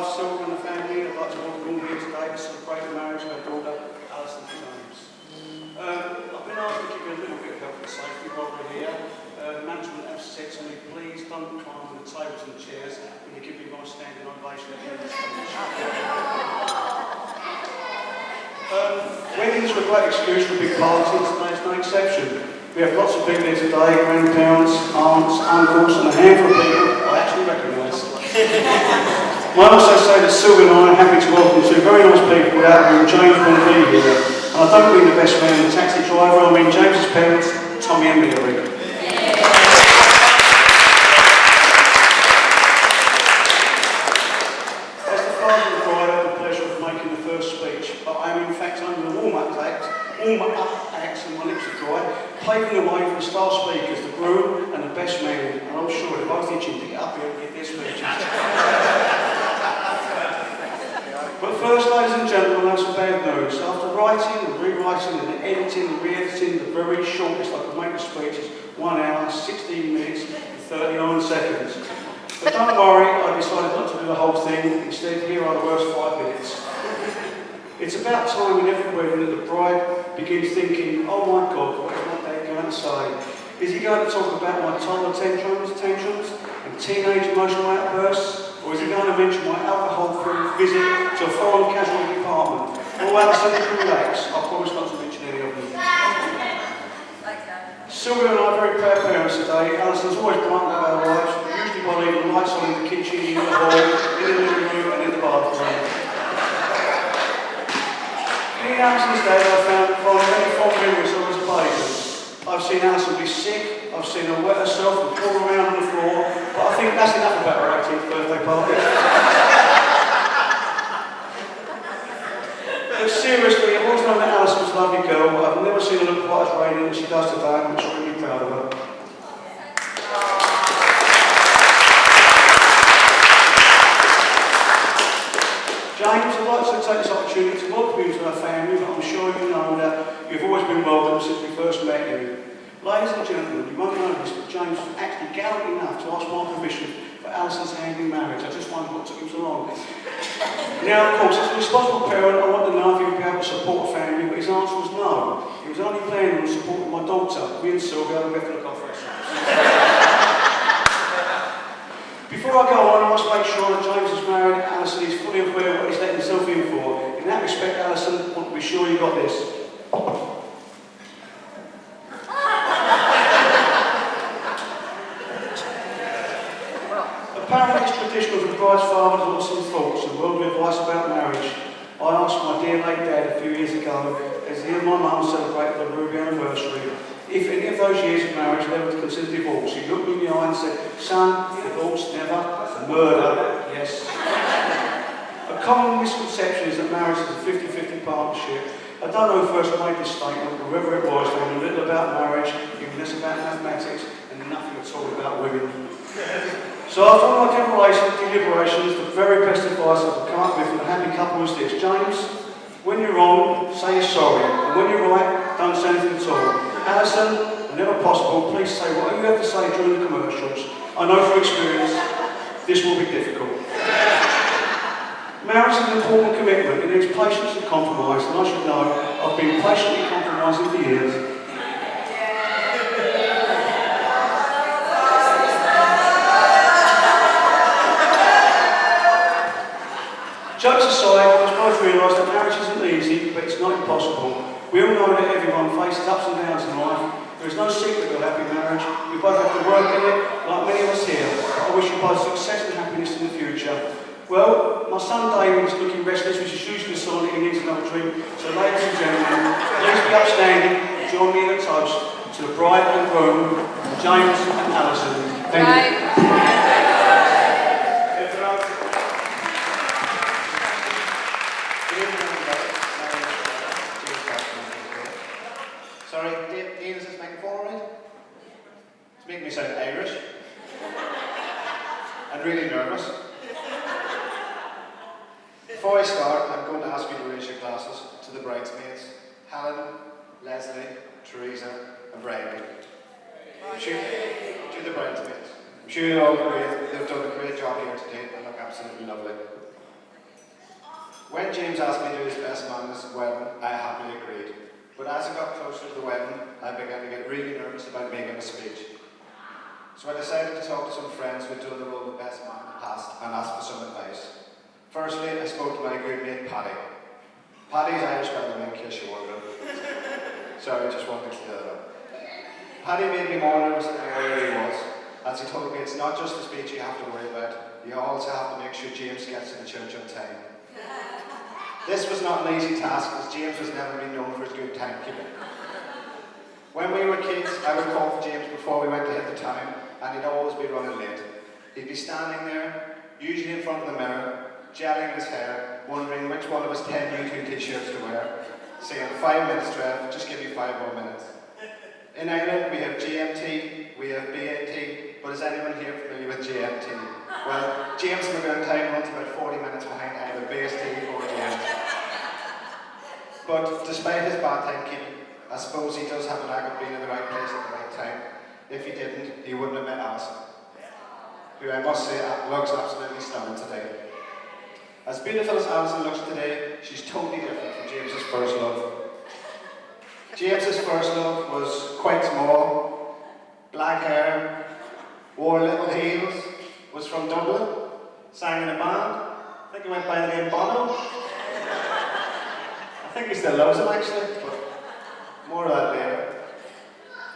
wife, Sylvia, and the family, I'd like to welcome you all here today to celebrate the marriage of our daughter, Alison and James. I've been asked to give you a little bit of health and safety while we're here. Management have said to me, please don't climb on the tables and chairs when you give me my standing ovation at the end of the speech. Weddings are a great excuse for a big party, and today's no exception. We have lots of people here today, grandparents, aunts, uncles, and a handful of people I actually recognise. I also say that Sylvia and I are happy to welcome two very nice people without whom James wouldn't be here. And I don't mean the best man and the taxi driver, I mean James's parents, Tommy and Mary. As the father of the bride, I have the pleasure of making the first speech, but I am in fact under the warm-up act, and my lips are dry, paving the way for the star speakers, the groom and the best man, and I'm sure they're both itching to get up here and get their speeches. But first, ladies and gentlemen, I have some bad news. After writing and rewriting and editing and re-editing the very shortest I could make the speech is 1 hour, 16 minutes and 39 seconds. But don't worry, I decided not to do the whole thing. Instead, here are the worst 5 minutes. It's about time in every wedding that the bride begins thinking, oh my God, what is my dad going to say? Is he going to talk about my toddler tantrums and teenage emotional outbursts? Or is he going to mention my alcohol-free visit to a foreign casualty department? Oh, Alison, relax. I promise not to mention any of them. Sylvia and I are very proud parents today. Alison's always brightened up our lives, usually by leaving lights on in the kitchen, in the hall, in the living room and in the bathroom. Being Alison's dad, I found many fond memories of her as a baby. I've seen Alison be sick, I've seen her wet herself and crawl around on the floor, but I think that's enough about her 18th birthday party. But seriously, I've always known that Alison was a lovely girl, but I've never seen her look quite as radiant as she does today, and I'm extremely proud of her. James, I'd like to take this opportunity to welcome you to our family, but I'm sure you know that you've always been welcome since we first met you. Ladies and gentlemen, you won't know this, but James was actually gallant enough to ask my permission for Alison's hand in marriage. I just wondered what took him so long. Now, of course, as a responsible parent, I want to know if he would be able to support a family, but his answer was no. He was only planning on supporting my daughter. Me and Sylvia have to look after ourselves. Before I go on, I must make sure that James is married. Alison is fully aware of what he's letting himself in for. In that respect, Alison, I want to be sure you got this. Apparently it's traditional for the bride's father to have some thoughts and worldly advice about marriage. I asked my dear late dad a few years ago, as he and my mum celebrated the ruby anniversary, if any of those years of marriage they would consider divorce. He looked me in the eye and said, son, divorce never, murder, yes. A common misconception is that marriage is a 50-50 partnership. I don't know who first made this statement, but whoever it was, they knew little about marriage, even less about mathematics, and nothing at all about women. So after all my deliberations, the very best advice I could come up with for a happy couple was this: James, when you're wrong, say you're sorry, and when you're right, don't say anything at all. Alison, whenever possible, please say whatever you have to say during the commercials. I know from experience, this will be difficult. Marriage is an important commitment. It needs patience and compromise, and I should know I've been patiently compromising for years. Jokes aside, we must both realise that marriage isn't easy, but it's not impossible. We all know that everyone faces ups and downs in life. There is no secret to a happy marriage. We both have to work at it, like many of us here. I wish you both success and happiness in the future. Well, my son David is looking restless, which is usually a sign that he needs another drink. So ladies and gentlemen, please be upstanding and join me in a toast to the bride and groom, James and Alison. Thank you. Sorry, Dean, is this microphone alright? It's making me sound Irish. And really nervous. Before I start, I'm going to ask you to raise your glasses to the bridesmaids, Helen, Leslie, Teresa, and Bridie. To the bridesmaids. I'm sure you all agree they've done a great job here today and look absolutely lovely. When James asked me to do his best man at his wedding, I happily agreed. But as I got closer to the wedding, I began to get really nervous about making a speech. So I decided to talk to some friends who had done the role of best man in the past and ask for some advice. Firstly, I spoke to my good mate Paddy. Paddy's Irish, by the way, in case you're wondering. Sorry, I just wanted to clear that up. Paddy made me more nervous than I already was, as he told me it's not just the speech you have to worry about, you also have to make sure James gets to the church on time. This was not an easy task, as James has never been known for his good timekeeping. When we were kids, I would call for James before we went to hit the town, and he'd always be running late. He'd be standing there, usually in front of the mirror, gelling his hair, wondering which one of his 10 U2 t-shirts to wear, saying 5 minutes, Trev, just give me 5 more minutes. In Ireland, we have GMT, we have BAT, but is anyone here familiar with GMT? Well, James in the ground time runs about 40 minutes behind either BST or GMT. But despite his bad timekeeping, I suppose he does have an knack of being in the right place at the right time. If he didn't, he wouldn't have met Alison, who I must say looks absolutely stunning today. As beautiful as Alison looks today, she's totally different from James's first love. James's first love was quite small, black hair, wore little heels, was from Dublin, sang in a band. I think he went by the name Bono. I think he still loves him actually, but more of that later.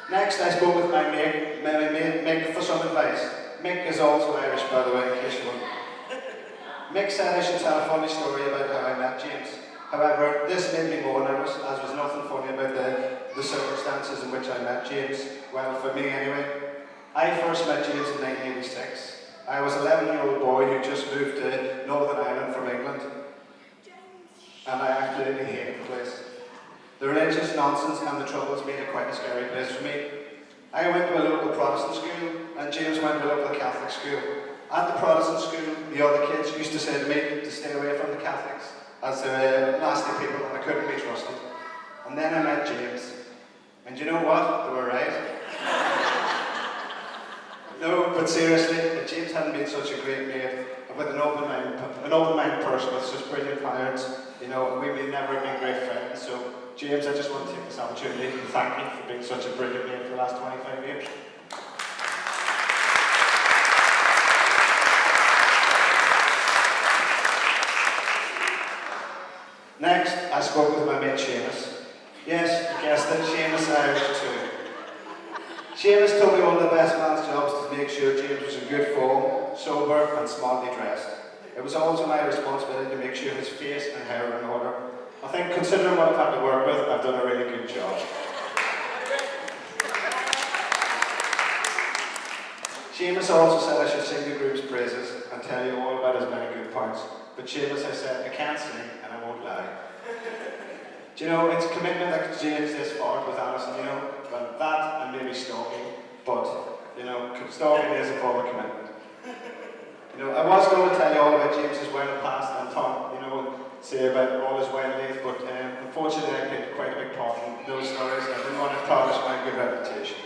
Next, I spoke with my mate Mick for some advice. Mick is also Irish, by the way, in case you wonder. Mick said I should tell a funny story about how I met James. However, this made me more nervous, as was nothing funny about the circumstances in which I met James. Well, for me anyway. I first met James in 1986. I was an 11-year-old boy who just moved to Northern Ireland from England. And I absolutely hated the place. The religious nonsense and the troubles made it quite a scary place for me. I went to a local Protestant school, and James went to a local Catholic school. At the Protestant school, the other kids used to say to me to stay away from the Catholics, as they were nasty people and I couldn't be trusted. And then I met James. And you know what? They were right. No, but seriously, if James hadn't been such a great mate, with an open-minded person with such brilliant parents, you know, we may never have been great friends. So, James, I just want to take this opportunity to thank you for being such a brilliant mate for the last 25 years. Next, I spoke with my mate Seamus. Yes, you guessed it, Seamus is Irish too. Seamus told me one of the best man's jobs was to make sure James was in good form, sober and smartly dressed. It was also my responsibility to make sure his face and hair were in order. I think, considering what I've had to work with, I've done a really good job. Seamus also said I should sing the group's praises and tell you all about his many good parts. But Seamus, I said, I can't sing and I won't lie. Do you know, it's commitment that James this far with Alison, you know, well, that and maybe stalking, but, you know, stalking is a form of commitment. You know, I was going to tell you all about James's wild past and talk, you know, say about all his wild days, but unfortunately I played quite a big part in those stories and I didn't want to tarnish my good reputation.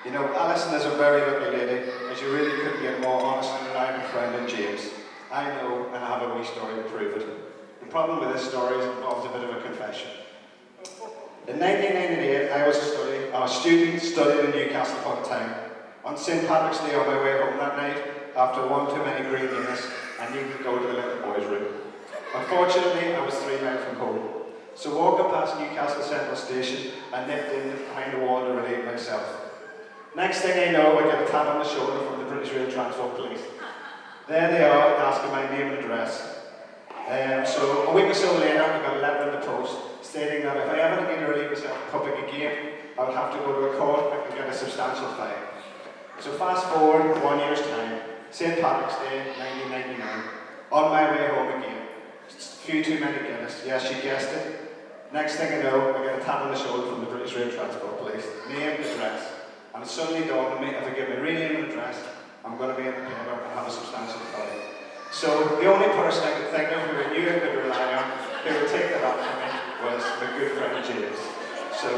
You know, Alison is a very lucky lady, as you really couldn't get a more honest and reliable friend than James. I know, and I have a wee story to prove it. The problem with this story is it involves a bit of a confession. In 1998, I was a student studying in Newcastle upon Tyne. On St. Patrick's Day on my way home that night, after one too many green Guinness, I needed to go to the little boys' room. Unfortunately, I was 3 miles from home. So walking past Newcastle Central Station, I nipped in behind the wall to relieve myself. Next thing I know, I get a tap on the shoulder from the British Rail Transport Police. There they are, asking my name and address. So a week or so later, I got a letter in the post stating that if I ever need to relieve myself in public again, I would have to go to a court and get a substantial fine. So fast forward 1 year's time, St. Patrick's Day, 1999, on my way home again. Just a few too many Guinness, yes, you guessed it. Next thing I know, I get a tap on the shoulder from the British Rail Transport Police, name, address. And it suddenly dawned on me, if I give my real name and address, I'm going to be in the paper and have a substantial fine. So the only person I could think of who I knew I could rely on, who would take that up for me, was my good friend James. So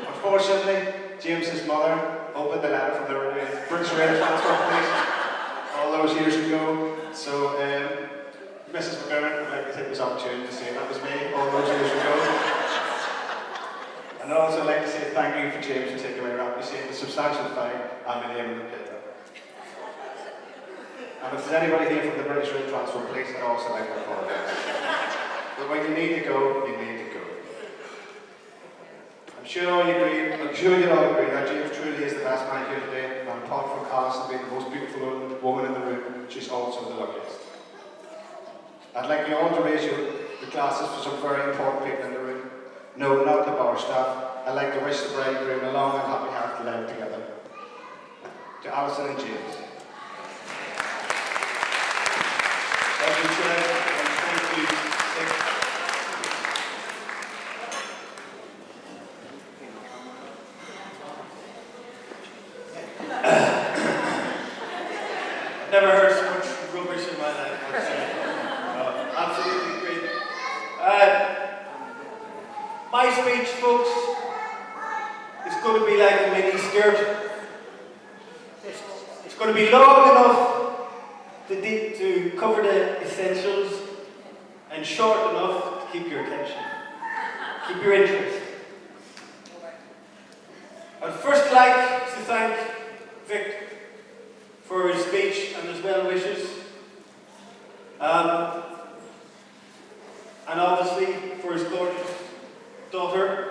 unfortunately, James's mother opened the letter from the British Rail Transport Police all those years ago. So Mrs. McGurran, I'd like to take this opportunity start tune to say that was me all those years ago. And I'd also like to say thank you for James for taking my rap. You see, the substantial fine and my name in the paper. And if there's anybody here from the British Rail Transport Police, I'd also like to apologise. But when you need to go, you need to go. I'm sure you'll all agree that James truly is the best man here today, and apart from Alison being the most beautiful woman in the room, she's also the luckiest. I'd like you all to raise your glasses for some very important people in the room. No, not the bar staff. I'd like to wish the bride and groom a long and happy health life together. To Alison and James. Thank you, Chair, and thank you. Never heard so much rubbish in my life. Absolutely great. My speech, folks, is going to be like a mini skirt. It's going to be long enough to cover the essentials and short enough to keep your attention, keep your interest. I'd first like to thank Vic for his speech and his well wishes, and obviously for his gorgeous daughter.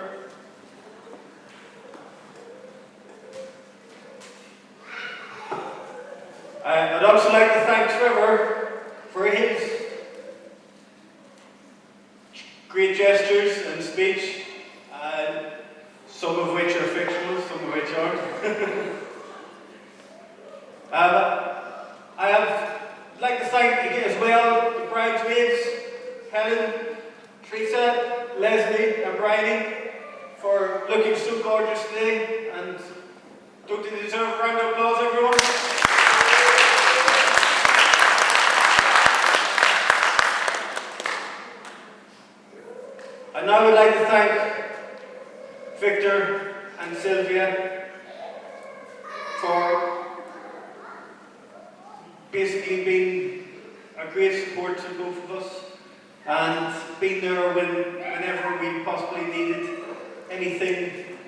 I'd also like to thank Trevor for his great gestures and speech, some of which are fictional, some of which aren't. I'd like to thank again as well the bridesmaids, Helen, Teresa, Leslie and Bryony for looking so gorgeous today, and don't they deserve a round of applause, everyone? And now I would like to thank Victor and Sylvia for basically being a great support to both of us and being there whenever we possibly needed anything.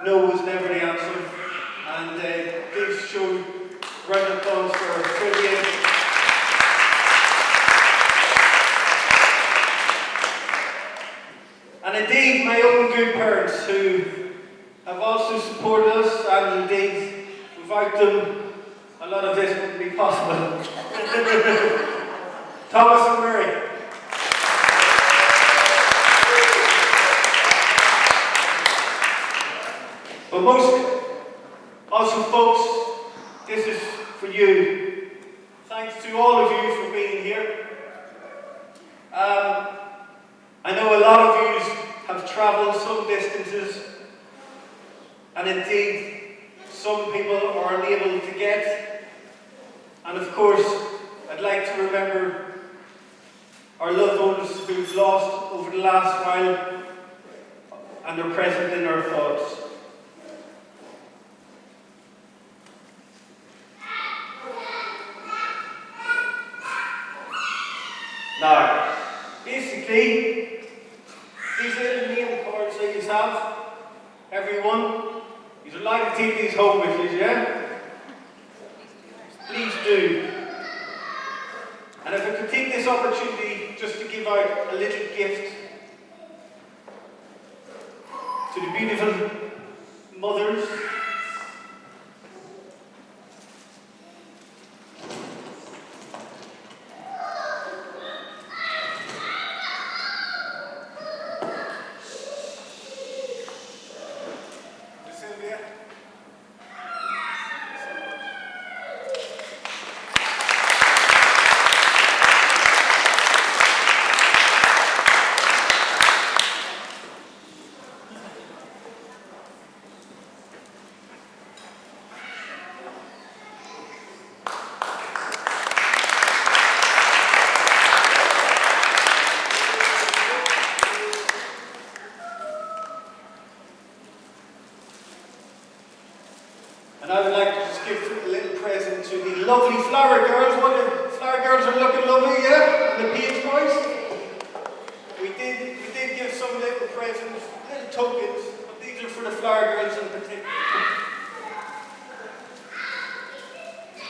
No was never the answer. And please show a round of applause for Sylvia. And indeed, my own good parents who have also supported us, and indeed, without them, a lot of this wouldn't be possible. Thomas and Mary. But most, also folks, this is for you. Thanks to all of you for being here. I know a lot of you have travelled some distances, and indeed, some people are unable to get. And of course, I'd like to remember our loved ones who've lost over the last while and are present in our thoughts. Now, basically, these little name cards that you have, everyone, you're allowed to take these home with you, yeah? Please do. And if I could take this opportunity just to give out a little gift to the beautiful mothers. Sylvia. And I would like to just give a little present to the lovely flower girls. What the flower girls are looking lovely, yeah? And the page boys. we did give some little presents, little tokens, but these are for the flower girls in particular.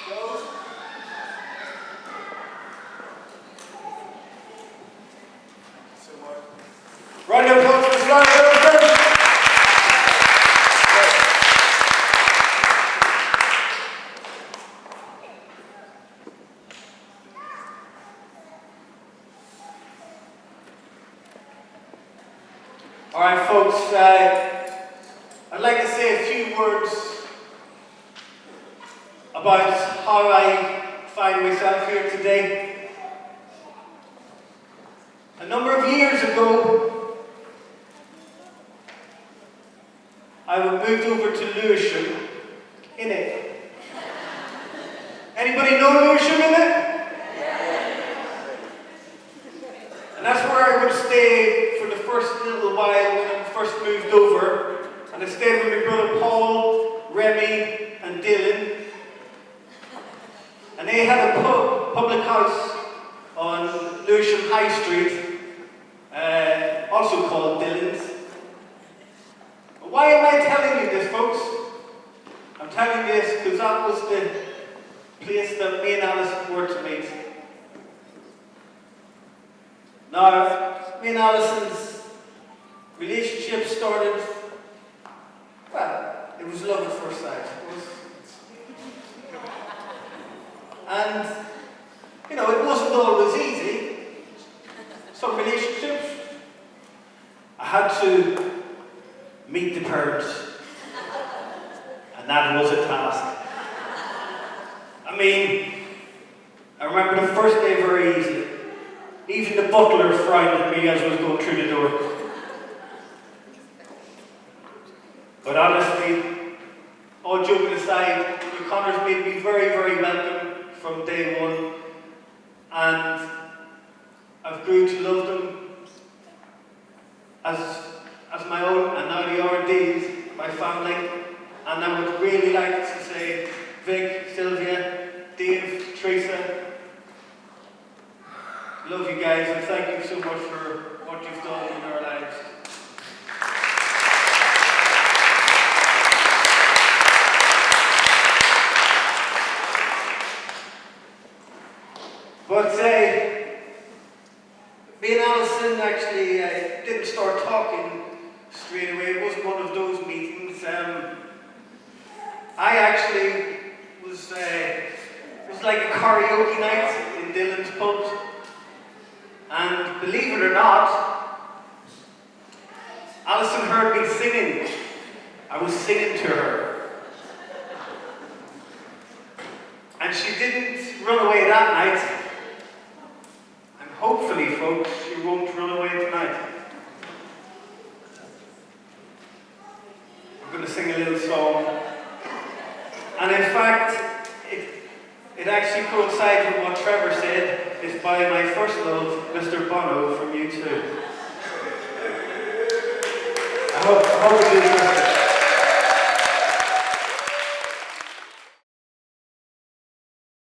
So, round of applause for the flower girls. All right, folks, I'd like to say a few words about how I find myself here today. A number of years ago, I moved over to Lewisham, in it. Anybody know Lewisham, in it? And that's where I would stay for the first little while when I first moved over. And I stayed with my brother Paul, Remy, and Dylan. And they had a public house on Lewisham High Street, also called Dylan's. Why am I telling you this, folks? I'm telling you this because that was the place that me and Alison were to meet. Now, me and Alison's relationship started, well, it was love at first sight. And, you know, it wasn't always easy. Some relationships, I had to meet the parents. And that was a task. I mean, I remember the first day very easily. Even the butler frowned at me as I was going through the door. But honestly, all joking aside, the O'Connors made me very, very welcome from day one. And I've grew to love them as my own, and now they are indeed my family. And I would really like to say, Vic, Sylvia, Dave, Teresa, love you guys, and thank you so much for what you've done in our lives. But me and Alison actually didn't start talking straight away. It wasn't one of those meetings. I actually was, it was like a karaoke night in Dylan's pub. And believe it or not, Alison heard me singing. I was singing to her. And she didn't run away that night. And hopefully, folks, she won't run away tonight. I'm going to sing a little song. And in fact, it actually coincides with what Trevor said. It's by my first love, Mr. Bono from U2. I hope it is.